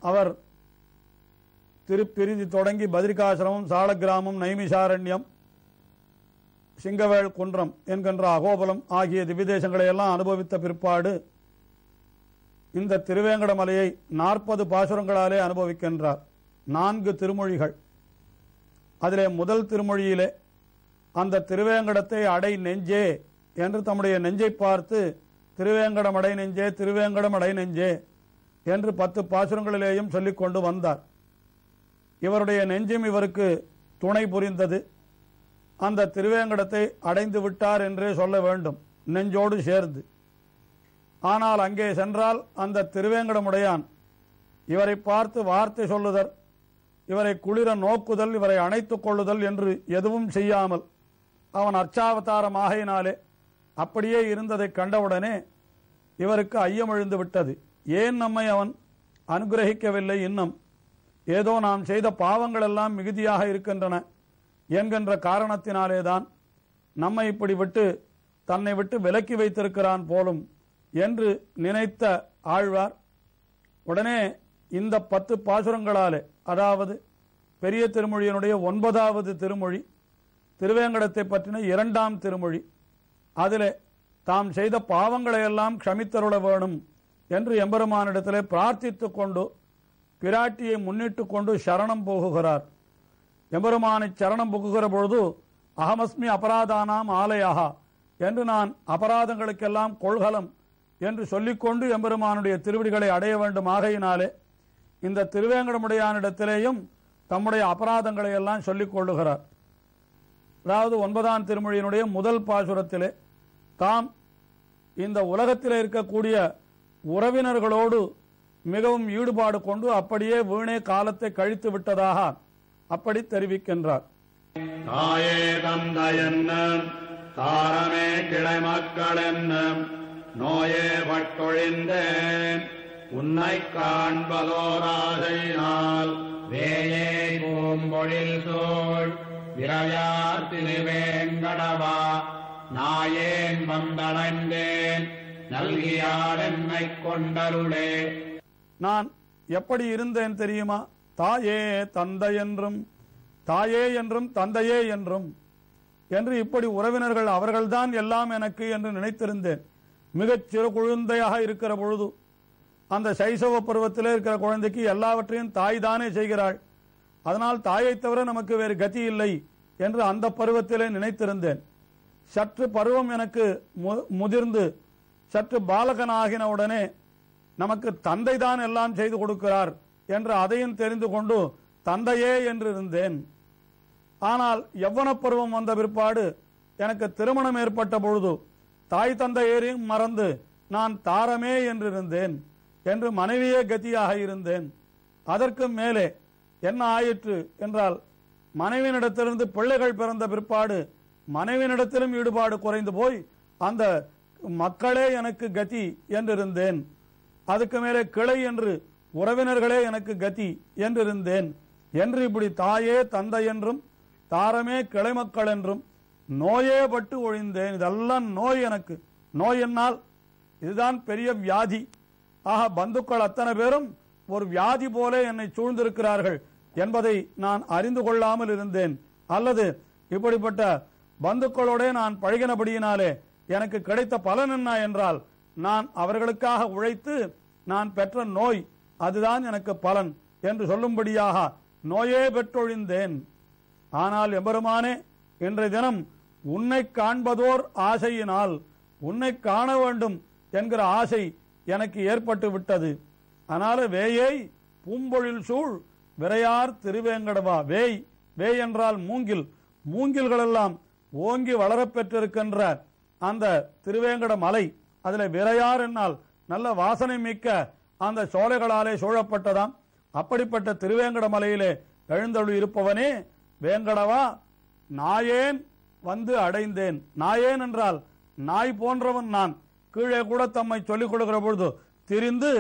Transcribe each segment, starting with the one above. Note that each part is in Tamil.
அவர் திருப்பிரிதி தொடங்கி பத்ரிகாசிரமம், சாலக்கிராமம், நைமிஷாரண்யம், சிங்கவேள் குன்றம் என்கின்ற அகோபலம் ஆகிய திவ்யதேசங்களை எல்லாம் அனுபவித்த பிற்பாடு இந்த திருவேங்கடமலையை 40 பாசுரங்களாலே அனுபவிக்கின்றார். 4 திருமொழிகள். அதிலே முதல் திருமொழியிலே அந்த திருவேங்கடத்தை அடை நெஞ்சே என்று தம்முடைய நெஞ்சை பார்த்து திருவேங்கடம் அடை நெஞ்சே, திருவேங்கடம் அடை நெஞ்சே என்று 10 பாசுரங்களிலேயும் சொல்லிக் கொண்டு வந்தார். இவருடைய நெஞ்சும் இவருக்கு துணை புரிந்தது. அந்த திருவேங்கடத்தை அடைந்து விட்டார் என்றே சொல்ல வேண்டும், நெஞ்சோடு சேர்ந்து. ஆனால் அங்கே சென்றால் அந்த திருவேங்கடமுடையான் இவரை பார்த்து வார்த்தை சொல்லுதல், இவரை குளிர நோக்குதல், இவரை அணைத்துக் கொள்ளுதல் என்று எதுவும் செய்யாமல் அவன் அர்ச்சாவதாரம் ஆகையினாலே அப்படியே இருந்ததை கண்டவுடனே இவருக்கு ஐயம் எழுந்து விட்டது. ஏன் நம்மை அவன் அனுகிரகிக்கவில்லை? இன்னும் ஏதோ நாம் செய்த பாவங்கள் எல்லாம் மிகுதியாக இருக்கின்றன என்கின்ற காரணத்தினாலேதான் நம்மை இப்படி விட்டு தன்னை விட்டு விலக்கி வைத்திருக்கிறான் போலும் என்று நினைத்த ஆழ்வார் உடனே இந்த 10 பாசுரங்களாலே, அதாவது பெரிய திருமொழியினுடைய 9வது திருமொழி, திருவேங்கடத்தை பற்றின 2ஆம் திருமொழி, அதிலே தாம் செய்த பாவங்களை எல்லாம் க்ஷமித்தருள வேணும் என்று எம்பெருமானிடத்திலே பிரார்த்தித்துக் கொண்டு பிராட்டியை முன்னிட்டு கொண்டு சரணம் போகுகிறார். எம்பெருமானை சரணம் புகுகிற பொழுது அகமஸ்மி அபராதானாம் ஆலயா என்று நான் அபராதங்களுக்கெல்லாம் கொள்கலம் என்று சொல்லிக்கொண்டு எம்பெருமானுடைய திருவடிகளை அடைய வேண்டும். ஆகையினாலே இந்த திருவேங்கடமுடையானிடத்திலேயும் தம்முடைய அபராதங்களை எல்லாம் சொல்லிக் கொள்ளுகிறார். அதாவது 9ஆம் திருமொழியினுடைய முதல் பாசுரத்திலே தாம் இந்த உலகத்தில் இருக்கக்கூடிய உறவினர்களோடு மிகவும் ஈடுபாடு கொண்டு அப்படியே வீணே காலத்தை கழித்து விட்டதாக அப்படி தெரிவிக்கின்றார். தாயே தந்தையென்ன தாரமே கிளை மக்கள் என்ன நோயே பட்டொழிந்தேன் உன்னை காண்பதோராதையினால் வேயே பூம்பொழில் சோழ் விரையார் திருவேங்கடவா நாயேன் வந்தடைந்தேன் நல்கியாடென்னை கொண்டருளே. நான் எப்படி இருந்தேன் தெரியுமா? தாயே தந்தை என்றும் தாயே என்றும் தந்தையே என்றும் என்று இப்படி உறவினர்கள் அவர்கள்தான் எல்லாம் எனக்கு என்று நினைத்திருந்தேன். மிகச் சிறு குழந்தையாக இருக்கிற பொழுது அந்த சைசவ பருவத்திலே இருக்கிற குழந்தைக்கு எல்லாவற்றையும் தாய் தானே செய்கிறாள், அதனால் தாயை தவிர நமக்கு வேறு கதி இல்லை என்று அந்த பருவத்திலே நினைத்திருந்தேன். சற்று பருவம் எனக்கு முதிர்ந்து சற்று பாலகனாகின உடனே நமக்கு தந்தை தான் எல்லாம் செய்து கொடுக்கிறார் என்று அதையும் தெரிந்து கொண்டு தந்தையே என்று இருந்தேன். ஆனால் யவ்வன பருவம் வந்த பிற்பாடு எனக்கு திருமணம் ஏற்பட்ட பொழுது தாய் தந்தையரையும் மறந்து நான் தாரமே என்று இருந்தேன், என்று மனைவியே கதியாக இருந்தேன். அதற்கு மேலே என்ன ஆயிற்று என்றால், மனைவியினிடத்திலிருந்து பிள்ளைகள் பிறந்த பிற்பாடு மனைவியினிடத்திலும் ஈடுபாடு குறைந்து போய் அந்த மக்களே எனக்கு கதி என்றிருந்தேன். அதுக்கு மேலே கிளை என்று உறவினர்களே எனக்கு கதி என்றிருந்தேன் என்று இப்படி தாயே தந்தை என்றும் தாரமே கிளை மக்கள் என்றும் நோயே பட்டு ஒழிந்தேன். இதெல்லாம் நோய். எனக்கு நோய் என்னால் இதுதான் பெரிய வியாதி. ஆக பந்துக்கள் அத்தனை பேரும் ஒரு வியாதி போல என்னை சூழ்ந்திருக்கிறார்கள் என்பதை நான் அறிந்து கொள்ளாமல் இருந்தேன். அல்லது இப்படிப்பட்ட பந்துக்களோட நான் பழகினபடியினாலே எனக்கு கிடைத்த பலன் என்ன என்றால், நான் அவர்களுக்காக உழைத்து நான் பெற்ற நோய் அதுதான் எனக்கு பலன் என்று சொல்லும்படியாக நோயே பெற்றொழிந்தேன். ஆனால் எம்பெருமானே, இன்றைய தினம் உன்னை காண்பதோர் ஆசையினால் உன்னை காண வேண்டும் என்கிற ஆசை எனக்கு ஏற்பட்டு விட்டது. அதனால வேயை பூம்பொழில் சூழ் விரையார் திருவேங்கடவா. வேய் வேய் என்றால் மூங்கில். மூங்கில்கள் எல்லாம் ஓங்கி வளரப்பெற்றிருக்கின்ற அந்த திருவேங்கட மலை, அதில் விரையார் என்னால் நல்ல வாசனை மிக்க அந்த சோலைகளாலே சூழப்பட்டதாம். அப்படிப்பட்ட திருவேங்கட மலையிலே எழுந்தருளி இருப்பவனே வேங்கடவா, நாயேன் வந்து அடைந்தேன். நாயேன் என்றால் நாய் போன்றவன் நான். கீழே கூட தம்மை சொல்லிக் கொடுக்கிற பொழுது திரிந்து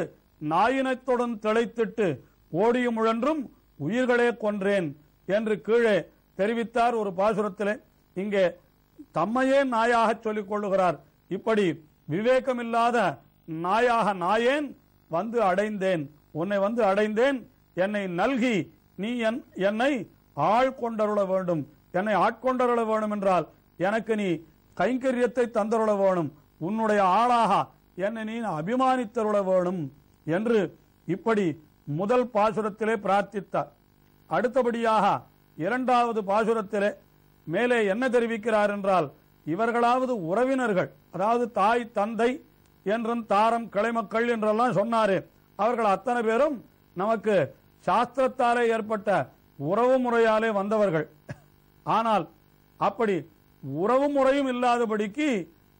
நாயினத்துடன் திளைத்திட்டு ஓடியும் முழன்றும் உயிர்களே கொன்றேன் என்று கீழே தெரிவித்தார் ஒரு பாசுரத்திலே. இங்கே தம்மையே நாயாக சொல்லிக் கொள்ளுகிறார். இப்படி விவேகமில்லாத நாயாக நாயேன் வந்து அடைந்தேன், உன்னை வந்து அடைந்தேன். என்னை நல்கி நீ என்னை ஆட்கொண்டருள வேண்டும். என்னை ஆட்கொண்டருள வேண்டும் என்றால் எனக்கு நீ கைங்கரியத்தை தந்தருள வேணும். உன்னுடைய ஆளாக என்னை நீ அபிமானித்தருள வேணும் என்று இப்படி முதல் பாசுரத்திலே பிரார்த்தித்தார். அடுத்தபடியாக இரண்டாவது பாசுரத்திலே மேலே என்ன தெரிவிக்கிறார் என்றால், இவர்களாவது உறவினர்கள், அதாவது தாய் தந்தை என்றும் தாரம் கிளைமக்கள் என்றெல்லாம் சொன்னாரு. அவர்கள் அத்தனை பேரும் நமக்கு சாஸ்திரத்தாலே ஏற்பட்ட உறவு முறையாலே வந்தவர்கள். ஆனால் அப்படி உறவு முறையும் இல்லாதபடிக்கு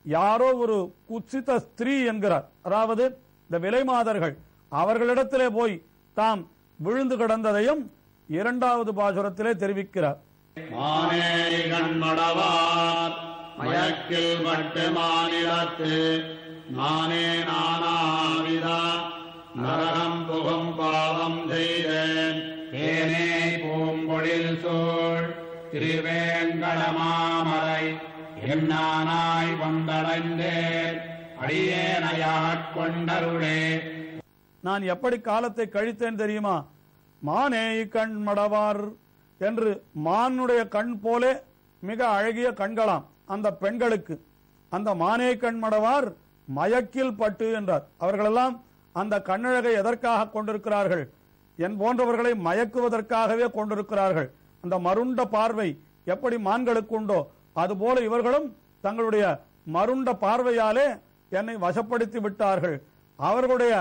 யாரோ ஒரு குத்சித ஸ்திரீ என்கிறார், அதாவது இந்த விலைமாதர்கள், அவர்களிடத்திலே போய் தாம் விழுந்து கிடந்ததையும் இரண்டாவது பாசுரத்திலே தெரிவிக்கிறார். மயக்கில் பட்டு மாநிலத்து நானே நானாவிதா நரகம் புகும் பாவம் செய்தேன். தேனே பூம்பொழில் சூழ் திருவேங்கடமாமலை என்னானாய் வந்தடைந்தேன். அடியேனையாட் கொண்டருளே. நான் எப்படி காலத்தை கழித்தேன் தெரியுமா? மானே கண் மடவார் என்று மானுடைய கண் போலே மிக அழகிய கண்களாம் அந்த பெண்களுக்கு. அந்த மானே கண் மடவார் மயக்கில் பட்டு என்றார். அவர்களெல்லாம் அந்த கண்ணழகை எதற்காக கொண்டிருக்கிறார்கள்? என் போன்றவர்களை மயக்குவதற்காகவே கொண்டிருக்கிறார்கள். அந்த மருண்ட பார்வை எப்படி மான்களுக்கு உண்டோ அதுபோல இவர்களும் தங்களுடைய மருண்ட பார்வையாலே என்னை வசப்படுத்தி விட்டார்கள். அவர்களுடைய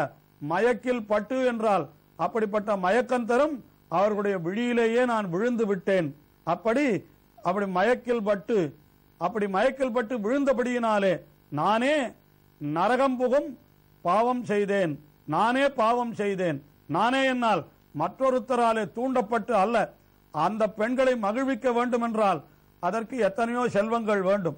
மயக்கில் பட்டு என்றால் அப்படிப்பட்ட மயக்கம் தரும் அவர்களுடைய விழியிலேயே நான் விழுந்து விட்டேன். அப்படி மயக்கில் பட்டு விழுந்தபடியினாலே நானே நரகம் புகும் பாவம் செய்தேன். நானே பாவம் செய்தேன். நானே என்னால் மற்றொருத்தராலே தூண்டப்பட்டு அல்ல. அந்த பெண்களை மகிழ்விக்க வேண்டும் என்றால் அதற்கு எத்தனையோ செல்வங்கள் வேண்டும்.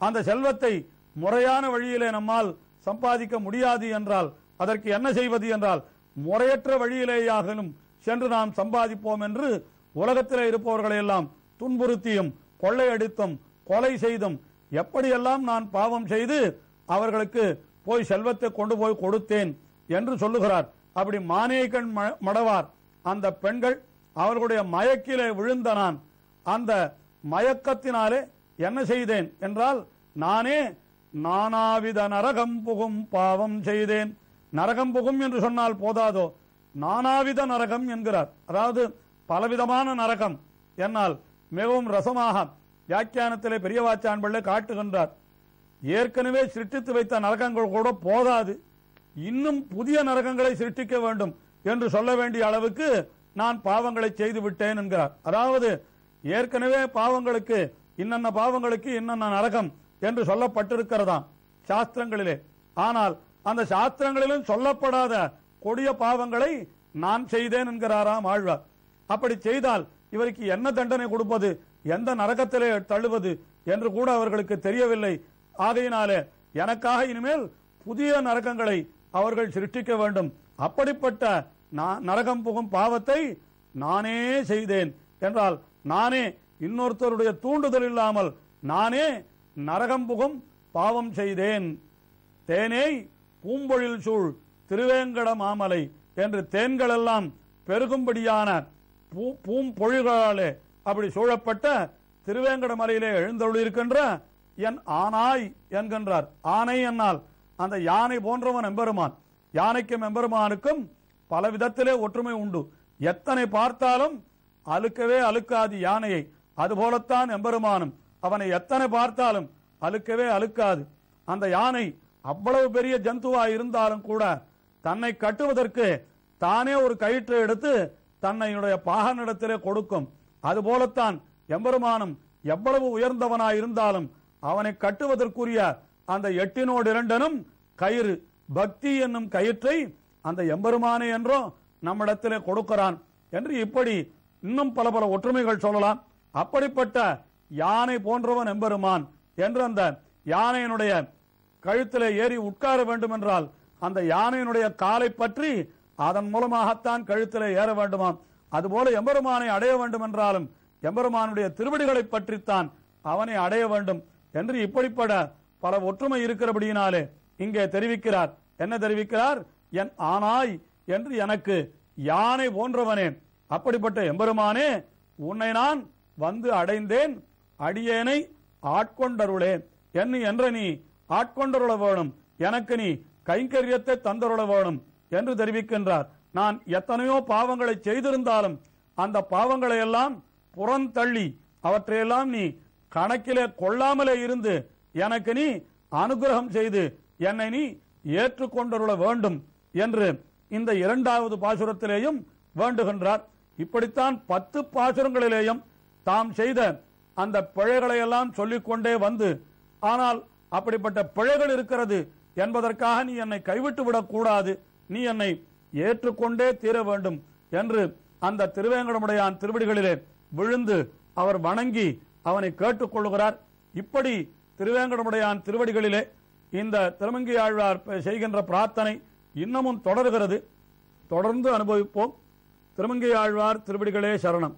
அந்த செல்வத்தை முறையான வழியிலே நம்மால் சம்பாதிக்க முடியாது என்றால் அதற்கு என்ன செய்வது என்றால் முறையற்ற வழியிலேயாகலும் சென்று நாம் சம்பாதிப்போம் என்று உலகத்திலே இருப்பவர்களை எல்லாம் துன்புறுத்தியும் கொள்ளையடித்தும் கொலை செய்தும் எப்படியெல்லாம் நான் பாவம் செய்து அவர்களுக்கு போய் செல்வத்தை கொண்டு போய் கொடுத்தேன் என்று சொல்லுகிறார். அப்படி மானேகன் மடவார் அந்த பெண்கள் அவர்களுடைய மயக்கிலே விழுந்த நான் அந்த மயக்கத்தினாலே என்ன செய்தேன் என்றால் நானே நானாவித நரகம் புகும் பாவம் செய்தேன். நரகம் புகும் என்று சொன்னால் போதாதோ, நானாவித நரகம் என்கிறார். அதாவது பலவிதமான நரகம் என்னால் மிகவும் ரசமாக வியாக்கியானத்திலே பெரியவாச்சான் பிள்ளை காட்டுகின்றார். ஏற்கனவே சிருஷ்டித்து வைத்த நரகங்கள் கூட போதாது, இன்னும் புதிய நரகங்களை சிருஷ்டிக்க வேண்டும் என்று சொல்ல வேண்டிய அளவுக்கு நான் பாவங்களை செய்து விட்டேன் என்கிறார். அதாவது ஏற்கனவே பாவங்களுக்கு இன்னென்ன பாவங்களுக்கு இன்னென்ன நரகம் என்று சொல்லப்பட்டிருக்கிறதாம் சாஸ்திரங்களிலே. ஆனால் அந்த சாஸ்திரங்களிலும் சொல்லப்படாத கொடிய பாவங்களை நான் செய்தேன் என்கிறாராம் ஆழ்வார். அப்படி செய்தால் இவருக்கு என்ன தண்டனை கொடுப்பது, எந்த நரகத்திலே தள்ளுவது என்று கூட அவர்களுக்கு தெரியவில்லை. ஆகையினாலே எனக்காக இனிமேல் புதிய நரகங்களை அவர்கள் சிருஷ்டிக்க வேண்டும். அப்படிப்பட்ட நரகம் புகும் பாவத்தை நானே செய்தேன் என்றால் நானே இன்னொருத்தருடைய தூண்டுதல் இல்லாமல் நானே நரகம் புகும் பாவம் செய்தேன். தேனே பூம்பொழில் சூழ் திருவேங்கட மாமலை என்று தேன்கள் எல்லாம் பெருகும்படியான பூம்பொழில்களாலே அப்படி சூழப்பட்ட திருவேங்கட மலையிலே எழுந்தருளிருக்கின்ற என் ஆனாய் என்கின்றார். ஆனை என்னால் அந்த யானை போன்றவன் எம்பெருமான். யானைக்கும் எம்பெருமானுக்கும் பல விதத்திலே ஒற்றுமை உண்டு. எத்தனை பார்த்தாலும் அழுக்கவே அழுக்காது யானையை. அதுபோலத்தான் எம்பெருமானும் அவனை எத்தனை பார்த்தாலும் அழுக்கவே அழுக்காது. அந்த யானை அவ்வளவு பெரிய ஜந்துவா இருந்தாலும் கூட தன்னை கட்டுவதற்கு தானே ஒரு கயிற்றை எடுத்து தன்னையுடைய பாகனிடத்திலே கொடுக்கும். அதுபோலத்தான் எம்பெருமானும் எவ்வளவு உயர்ந்தவனாய் இருந்தாலும் அவனை கட்டுவதற்குரிய அந்த 8 கயிறு பக்தி என்னும் கயிற்றை அந்த எம்பெருமானே என்றோ நம்மிடத்திலே கொடுக்கிறான் என்று இப்படி இன்னும் பல பல ஒற்றுமைகள் சொல்லலாம். அப்படிப்பட்ட யானை போன்றவன் எம்பெருமான் என்று அந்த யானையினுடைய கழுத்திலே ஏறி உட்கார வேண்டும் என்றால் அந்த யானையினுடைய காலை பற்றி அதன் மூலமாகத்தான் கழுத்திலே ஏற வேண்டுமாம். அதுபோல எம்பெருமானை அடைய வேண்டும் என்றாலும் எம்பெருமானுடைய திருவடிகளை பற்றித்தான் அவனை அடைய வேண்டும் என்று இப்படிப்பட பல ஒற்றுமை இருக்கிறபடியினாலே இங்கே தெரிவிக்கிறார். என்ன தெரிவிக்கிறார்? என் ஆனாய் என்று எனக்கு யானை போன்றவனே, அப்படிப்பட்ட எம்பெருமானே, உன்னை நான் வந்து அடைந்தேன், அடியேனை ஆட்கொண்டருளே, என்ற நீ ஆட்கொண்டருள வேணும், எனக்கு நீ கைங்கரியத்தை தந்தருள வேணும் என்று தெரிவிக்கின்றார். நான் எத்தனையோ பாவங்களை செய்திருந்தாலும் அந்த பாவங்களை எல்லாம் புறந்தள்ளி அவற்றையெல்லாம் நீ கணக்கிலே கொள்ளாமலே இருந்து எனக்கு நீ அனுகிரகம் செய்து என்னை நீ ஏற்றுக்கொண்டருள வேண்டும் என்று இந்த இரண்டாவது பாசுரத்திலேயும் வேண்டுகின்றார். இப்படித்தான் 10 பாசுரங்களிலேயும் தாம் செய்த அந்த பிழைகளை எல்லாம் சொல்லிக்கொண்டே வந்து, ஆனால் அப்படிப்பட்ட பிழைகள் இருக்கிறது என்பதற்காக நீ என்னை கைவிட்டு விடக்கூடாது, நீ என்னை ஏற்றுக்கொண்டே தீர வேண்டும் என்று அந்த திருவேங்கடமுடையான் திருவடிகளிலே விழுந்து அவர் வணங்கி அவனை கேட்டுக்கொள்ளுகிறார். இப்படி திருவேங்கடமுடையான் திருவடிகளிலே இந்த திருமங்கையாழ்வார் செய்கின்ற பிரார்த்தனை இன்னமும் தொடர்கிறது. தொடர்ந்து அனுபவிப்போம். திருமங்கையாழ்வார் திருவடிகளே சரணம்.